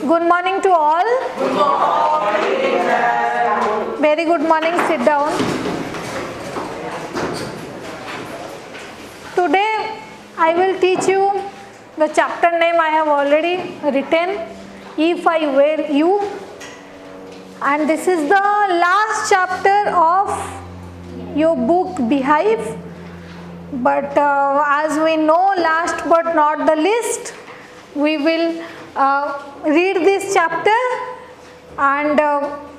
Good morning to all. Good morning. Very good morning. Sit down. Today I will teach you the chapter name I have already written, If I Were You. And this is the last chapter of your book Beehive. But as we know, last but not the least, we will read this chapter and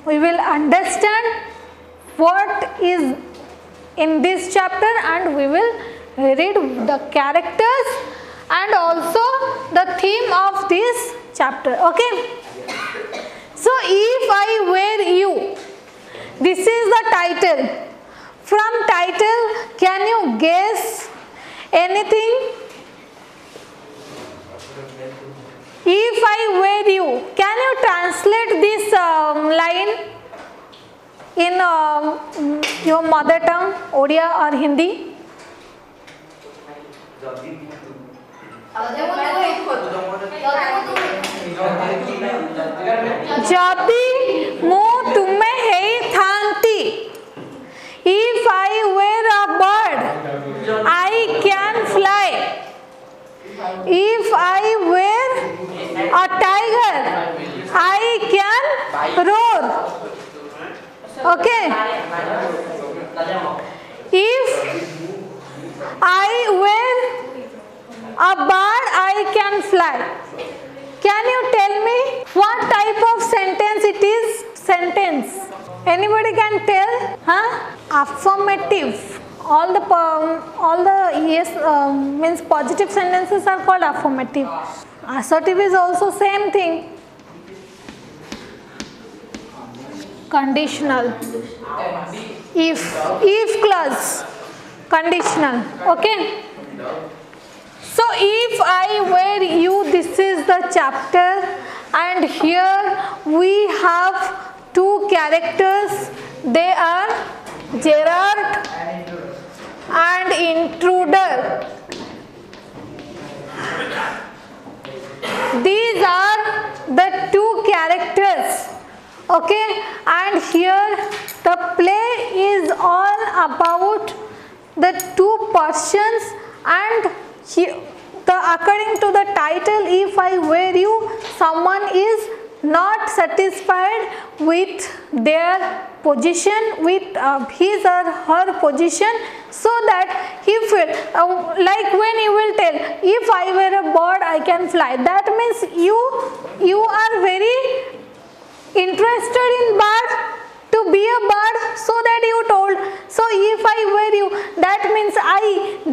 we will understand what is in this chapter, and we will read the characters and also the theme of this chapter. Okay. So, if I were you, this is the title. From title, can you guess anything? If I were you, can you translate this line in your mother tongue, Odia or Hindi? Jadi mu tumme hei thanti. If I were a bird, I can fly. If I were a tiger, I can roar. Okay. If I were a bird, I can fly. Can you tell me what type of sentence it is? Sentence. Anybody can tell? Huh? Affirmative. All the yes means positive sentences are called affirmative. Assertive is also same thing. Conditional. If clause. Conditional. Okay. So if I were you, this is the chapter, and here we have two characters. They are Gerard and Intruder. These are the two characters. Okay, and here the play is all about the two persons, and according to the title, if I were you, someone is not satisfied with their position, with his or her position, so that he feel like when you will tell, if I were a bird, I can fly. That means you are very interested in bird, to be a bird, so that you told. So if I were you, that means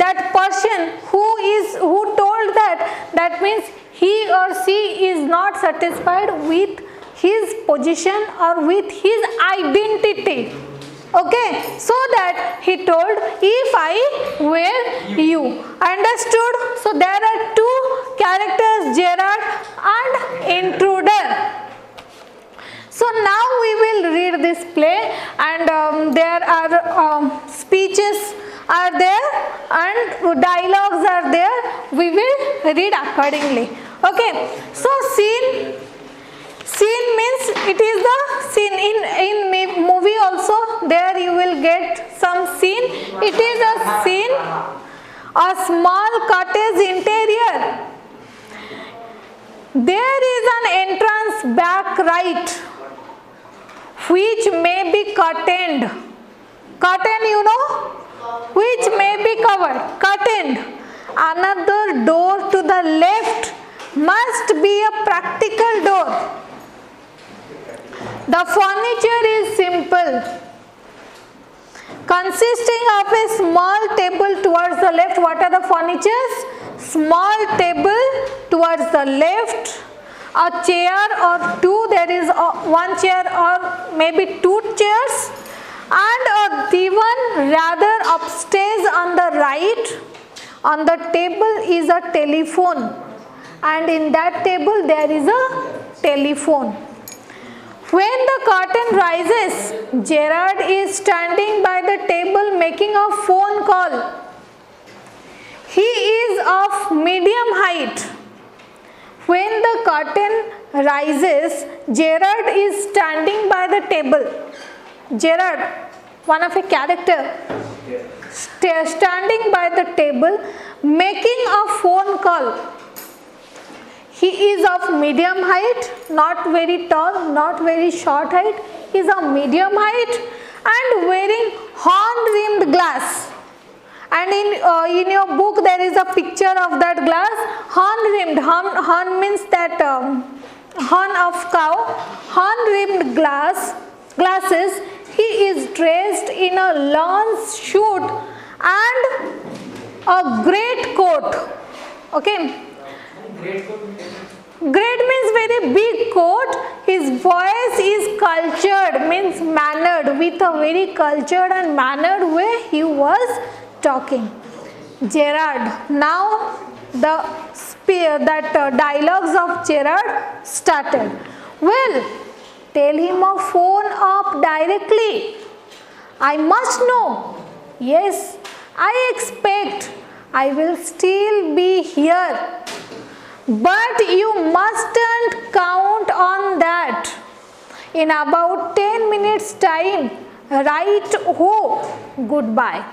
that person who told that means he or she is not satisfied with his position or with his identity. Okay, so that he told, if I were you. Understood? So there are two characters, Gerard and Intruder. So now we will read this play, and there are speeches are there and dialogues are there. We will read accordingly. Okay. So scene means it is the scene in movie also. There you will get some scene. It is a scene, a small cottage interior. There is an entrance back right, which may be curtained. Curtain, you know, which may be covered. Curtained. Another door to the left must be a practical door. The furniture is simple, consisting of a small table towards the left. What are the furnitures? Small table towards the left, a chair or two, there is one chair or maybe two chairs, and a divan rather upstairs on the right. On the table is a telephone, and in that table there is a telephone. When the curtain rises, Gerard is standing by the table making a phone call. He is of medium height, When the curtain rises, Gerard is standing by the table. Gerard, one of a character, standing by the table, making a phone call. He is of medium height, not very tall, not very short height. He is of medium height and wearing horn-rimmed glass. And in your book there is a picture of that glass, horn-rimmed. Horn means that horn of cow. Horn-rimmed glasses. He is dressed in a lawn suit and a great coat. Okay. Great means very big coat. His voice is cultured, means mannered, with a very cultured and mannered way he was talking. Gerard. Now the dialogues of Gerard started. Well, tell him to phone up directly. I must know. Yes, I expect I will still be here. But you mustn't count on that. In about 10 minutes time, right ho, goodbye.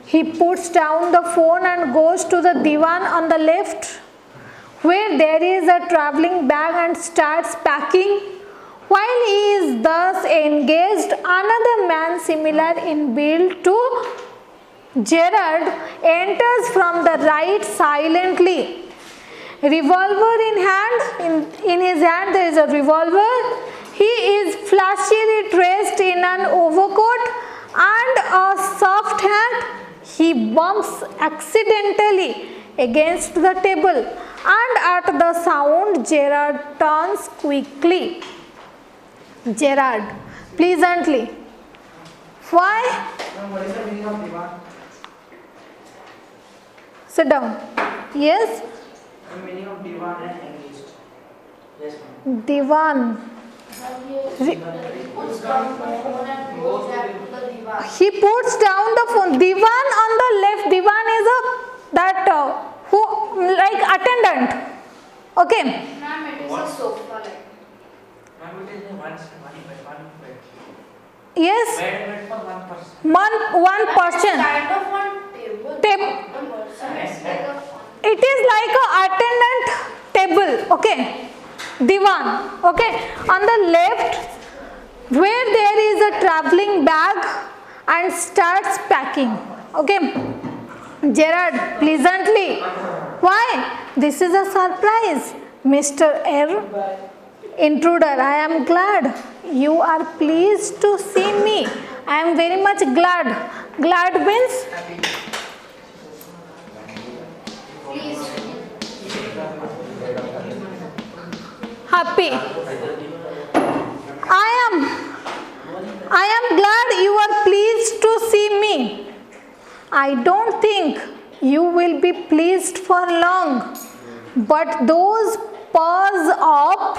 He puts down the phone and goes to the divan on the left, where there is a travelling bag, and starts packing. While he is thus engaged, another man similar in build to Gerard enters from the right silently. Revolver in hand, in his hand there is a revolver. He is flashily dressed in an overcoat and a soft hat. He bumps accidentally against the table, and at the sound Gerard turns quickly. Gerard, pleasantly. Why? What is the meaning of divan? Sit down. Yes? The meaning of divan and engaged. Yes, ma'am. Divan. He puts down the phone and goes back to the divan. He puts down the phone. Divan on the left. Divan is who like attendant. Okay. Ma'am, it is a sofa like. Ma'am, it is one bed. Yes. Bed for one person. One person. Kind of on table. Table. One person. It's like a fun. It is like a attendant table. Okay. Divan. Okay. On the left, where there is a travelling bag, and starts packing. Okay. Gerard, pleasantly. Why? This is a surprise, Mr. R. Intruder. I am glad you are pleased to see me. I am very much glad. Glad means Please. happy. I am glad you are pleased to see me. I don't think you will be pleased for long. But those paws up,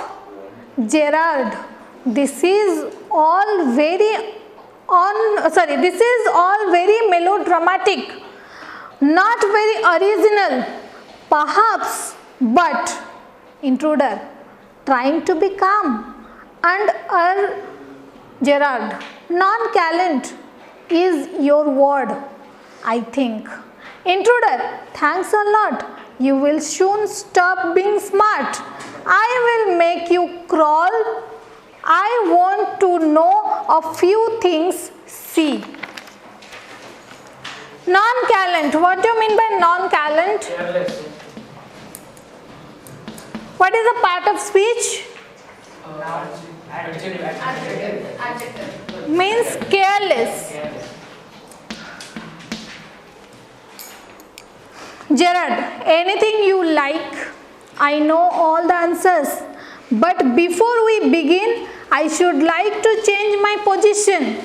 Gerard, this is all very melodramatic, not very original, perhaps, but intruder, trying to be calm, and Gerard, nonchalant is your word, I think. Intruder, thanks a lot. You will soon stop being smart. I will make you crawl. I want to know a few things. See. Nonchalant. What do you mean by nonchalant? Careless. What is a part of speech? Adjective. Means careless. Gerard, anything you like. I know all the answers. But before we begin, I should like to change my position.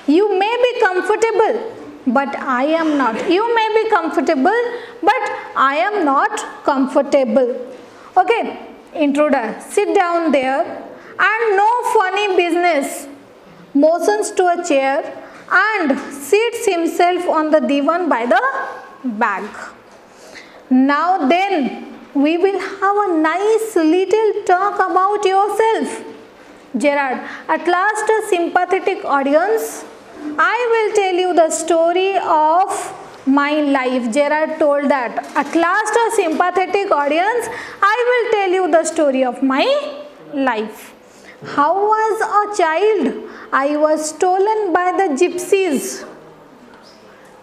You may be comfortable, but I am not. You may be comfortable, but I am not comfortable. Okay, intruder, sit down there, and no funny business. Motions to a chair and seats himself on the divan by the bag. Now then, we will have a nice little talk about yourself. Gerard, at last a sympathetic audience, I will tell you the story of my life. Gerard told that. At last a sympathetic audience, I will tell you the story of my life. How was a child? I was stolen by the gypsies.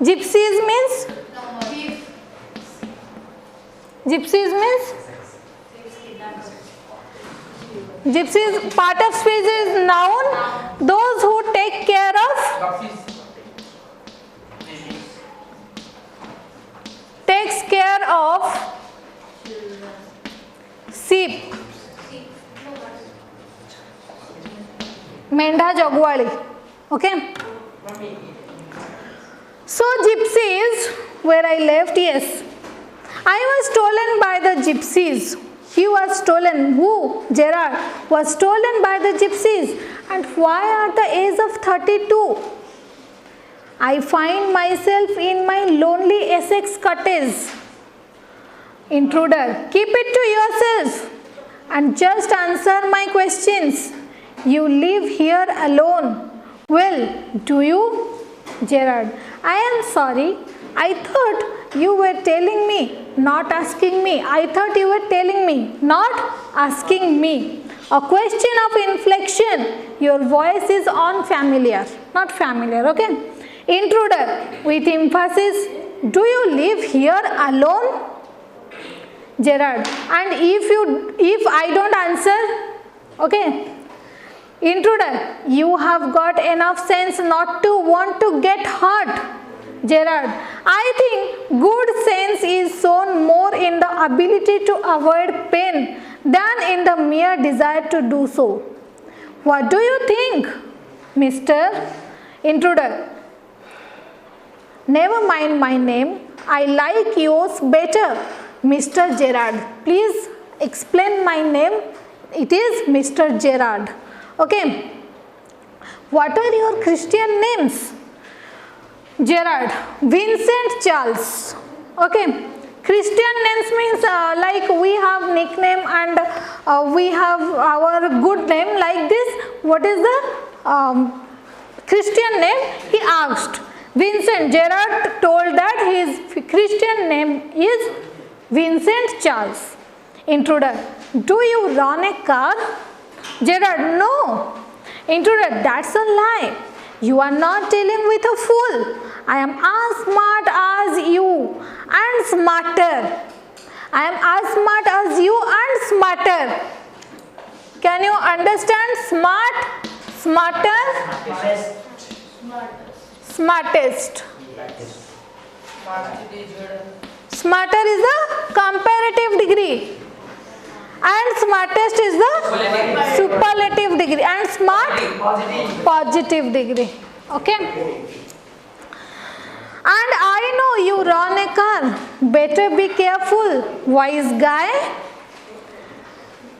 Gypsies means? Gypsies means? Gypsies, part of speech is noun. Those who take care of, takes care of sheep. Mendha Jogwali. Okay. So gypsies, where I left, yes. I was stolen by the gypsies. He was stolen. Who? Gerard was stolen by the gypsies. And why at the age of 32? I find myself in my lonely Essex cottage. Intruder, keep it to yourself and just answer my questions. You live here alone. Well, do you? Gerard, I am sorry. I thought you were telling me, not asking me. I thought you were telling me, not asking me. A question of inflection. Your voice is unfamiliar, not familiar, okay? Intruder, with emphasis, do you live here alone? Gerard, and if I don't answer, okay? Intruder, you have got enough sense not to want to get hurt. Gerard, I think good sense is shown more in the ability to avoid pain than in the mere desire to do so. What do you think, Mr. Intruder? Never mind my name. I like yours better, Mr. Gerard. Please explain my name. It is Mr. Gerard. Okay. What are your Christian names? Gerard, Vincent Charles. Okay. Christian names means like we have nickname and we have our good name like this. What is the Christian name? He asked. Vincent. Gerard told that his Christian name is Vincent Charles. Intruder, do you run a car? Gerard, no. Intruder, that's a lie. You are not dealing with a fool. I am as smart as you and smarter. I am as smart as you and smarter. Can you understand smart, smarter, smartest? Smarter is the comparative degree and smartest is the superlative degree and smart positive degree. Okay. And I know you run a car. Better be careful, wise guy.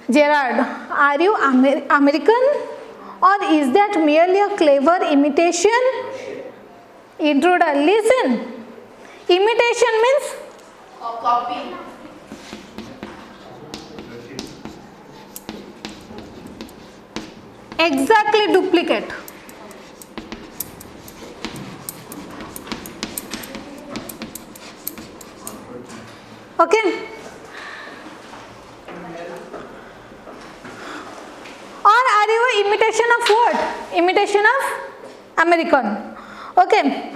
Gerard, are you American or is that merely a clever imitation? Intruder, listen. Imitation means? Copy. Exactly duplicate. Okay. Or are you imitation of what? Imitation of American. Okay.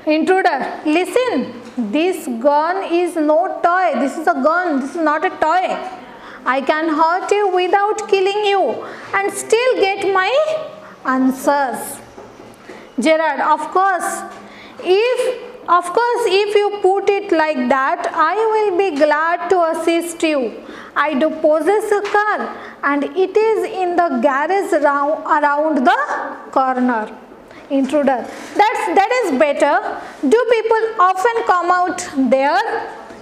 Intruder, listen. This gun is no toy. This is a gun. This is not a toy. I can hurt you without killing you and still get my answers. Gerard, of course, if you put it like that, I will be glad to assist you. I do possess a car and it is in the garage around the corner. Intruder, that is better. Do people often come out there?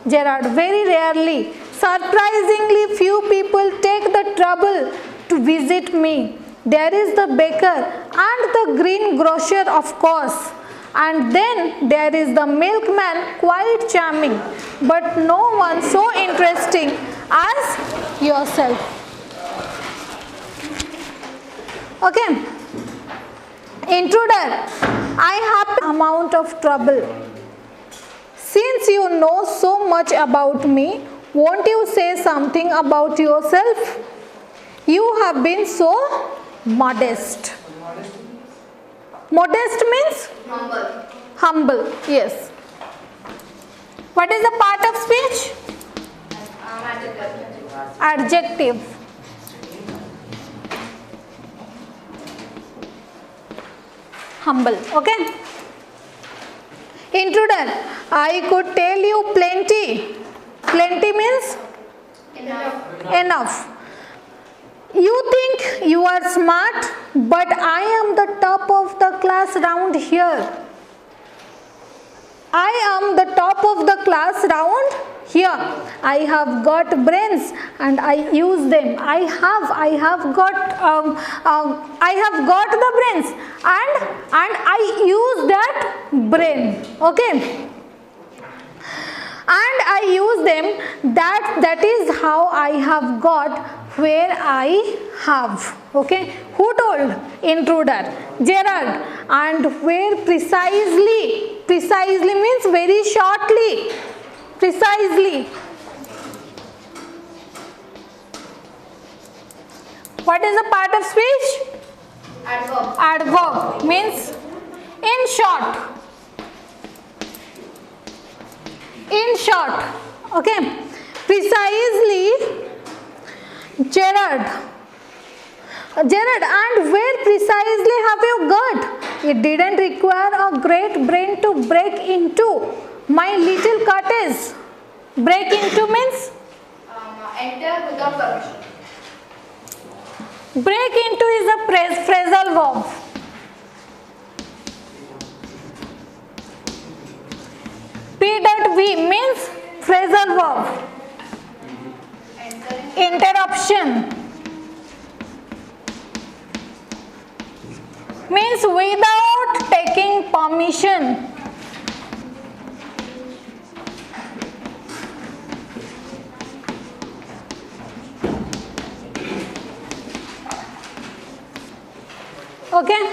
Gerard, very rarely. Surprisingly few people take the trouble to visit me. There is the baker and the greengrocer, of course. And then there is the milkman, quite charming, but no one so interesting as yourself. Okay. Intruder, I have amount of trouble. Since you know so much about me, won't you say something about yourself? You have been so modest. Modest means? Humble. Humble, yes. What is the part of speech? Adjective. Humble, okay? Intruder, I could tell you plenty. Plenty means? Enough. You think you are smart, but I am the top of the class round here. I am the top of the class round here. I have got brains and I use them. I have got the brains and I use that brain. Okay. And I use them. That is how I have got where I have. Okay. Who told? Intruder. Gerard. And where precisely? Precisely means very shortly. Precisely. What is the part of speech? Adverb. Adverb means in short. In short. Okay. Precisely. Gerard. Gerard, and where precisely have you got? It didn't require a great brain to break into my little cottage. Break into means? Enter without permission. Break into is a phrasal verb. P.V means phrasal verb. Interruption means without taking permission. Okay.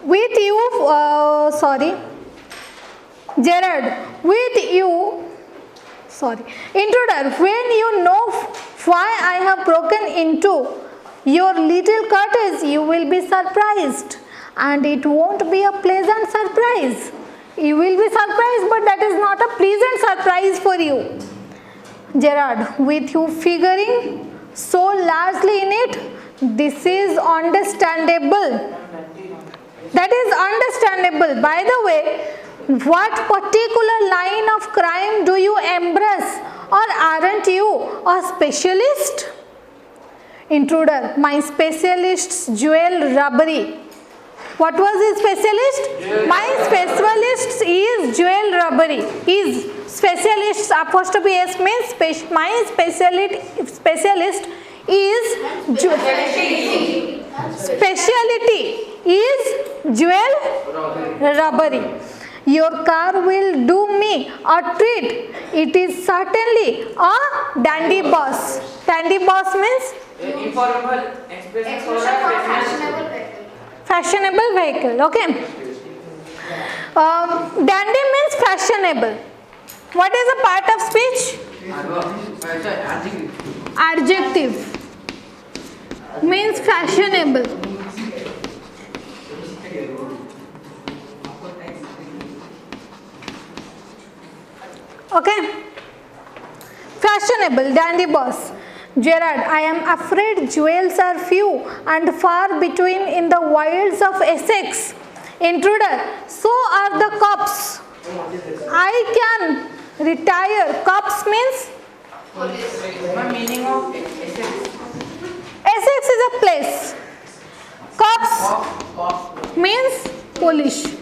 With you, Gerard, with you, Intruder, when you know why I have broken into your little cottage, you will be surprised, and it won't be a pleasant surprise. You will be surprised, but that is not a pleasant surprise for you. Gerard, with you figuring so largely in it, this is understandable. That is understandable. By the way, what particular line of crime do you embrace, or aren't you a specialist? Intruder, my specialist's jewel robbery. What was his specialist? My specialist is jewel robbery. Is specialist apostrophe s means my specialist is speciality is jewel robbery. Your car will do me a treat. It is certainly a dandy boss. Dandy boss means Informal expression for Fashionable vehicle. fashionable vehicle. Okay. Dandy means fashionable. What is a part of speech? Adjective means fashionable. Okay. Fashionable, dandy boss. Gerard, I am afraid jewels are few and far between in the wilds of Essex. Intruder, so are the cops. I can retire. Cops means? What meaning of Essex? Essex is a place. Cops means police.